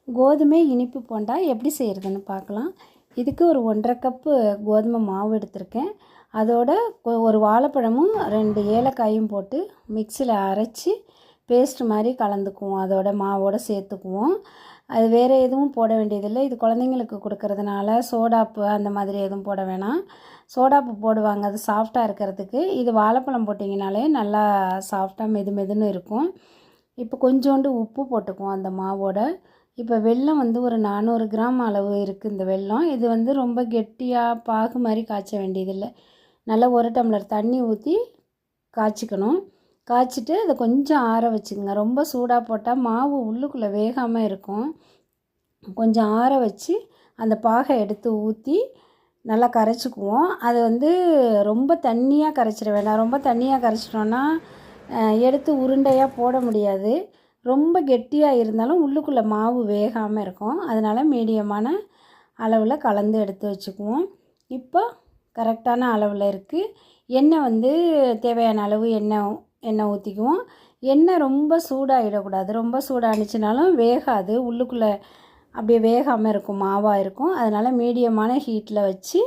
கோதுமை இனிப்பு போண்டா எப்படி செய்கிறதுன்னு பார்க்கலாம். இதுக்கு ஒரு 1½ கப்பு கோதுமை மாவு எடுத்திருக்கேன். அதோட ஒரு வாழைப்பழமும் 2 ஏலக்காயும் போட்டு மிக்சியில் அரைச்சி பேஸ்ட் மாதிரி கலந்துக்குவோம். அதோட மாவோடு சேர்த்துக்குவோம். அது வேறு எதுவும் போட வேண்டியதில்லை. இது குழந்தைங்களுக்கு கொடுக்கறதுனால சோடாப்பு அந்த மாதிரி எதுவும் போட வேணாம். சோடாப்பு போடுவாங்க அது சாஃப்டாக இருக்கிறதுக்கு. இது வாழைப்பழம் போட்டிங்கனாலே நல்லா சாஃப்டாக மெதுன்னு இருக்கும். இப்போ கொஞ்சோண்டு உப்பு போட்டுக்குவோம் அந்த மாவோட. இப்போ வெல்லம் ஒரு 400 கிராம் அளவு இருக்குது இந்த வெல்லம். இது ரொம்ப கெட்டியாக பாகு மாதிரி காய்ச்ச வேண்டியதில்லை. நல்லா 1 டம்ளர் தண்ணி ஊற்றி காய்ச்சிக்கணும். காய்ச்சிட்டு அதை கொஞ்சம் ஆற வச்சுக்கோங்க. ரொம்ப சூடாக போட்டால் மாவு உள்ளுக்குள்ளே வேகாமல் இருக்கும். கொஞ்சம் ஆற வச்சு அந்த பாகை எடுத்து ஊற்றி நல்லா கரைச்சிக்குவோம். அது ரொம்ப தண்ணியாக கரைச்சிட வேண்டாம். ரொம்ப தண்ணியாக கரைச்சிட்டோன்னா எடுத்து உருண்டையாக போட முடியாது. ரொம்ப கெட்டியாக இருந்தாலும் உள்ளுக்குள்ளே மாவு வேகாமல் இருக்கும். அதனால் மீடியமான அளவில் கலந்து எடுத்து வச்சுக்குவோம். இப்போ கரெக்டான அளவில் இருக்குது. எண்ணெய் தேவையான அளவு எண்ணெய் ஊற்றிக்குவோம். எண்ணெய் ரொம்ப சூடாகிடக்கூடாது. ரொம்ப சூடாகிடுச்சினாலும் வேகாது. உள்ளுக்குள்ளே அப்படியே வேகாமல் இருக்கும், மாவாக இருக்கும். அதனால் மீடியமான ஹீட்டில் வச்சு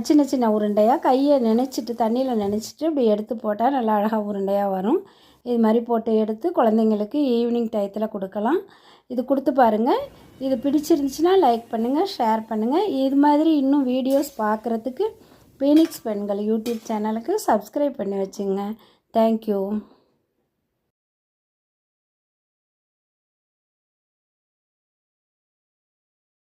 சின்ன சின்ன உருண்டையாக கையை நினச்சிட்டு தண்ணியில் நினச்சிட்டு இப்படி எடுத்து போட்டால் நல்லா அழகாக உருண்டையாக வரும். இது மாதிரி போட்டு எடுத்து குழந்தைங்களுக்கு ஈவினிங் டயத்தில் கொடுக்கலாம். இது கொடுத்து பாருங்கள். இது பிடிச்சிருந்துச்சுன்னா லைக் பண்ணுங்கள், ஷேர் பண்ணுங்கள். இது மாதிரி இன்னும் வீடியோஸ் பார்க்குறதுக்கு ஃபீனிக்ஸ் பெண்கள் யூடியூப் சேனலுக்கு சப்ஸ்கிரைப் பண்ணி வச்சுங்க. தேங்க்யூ.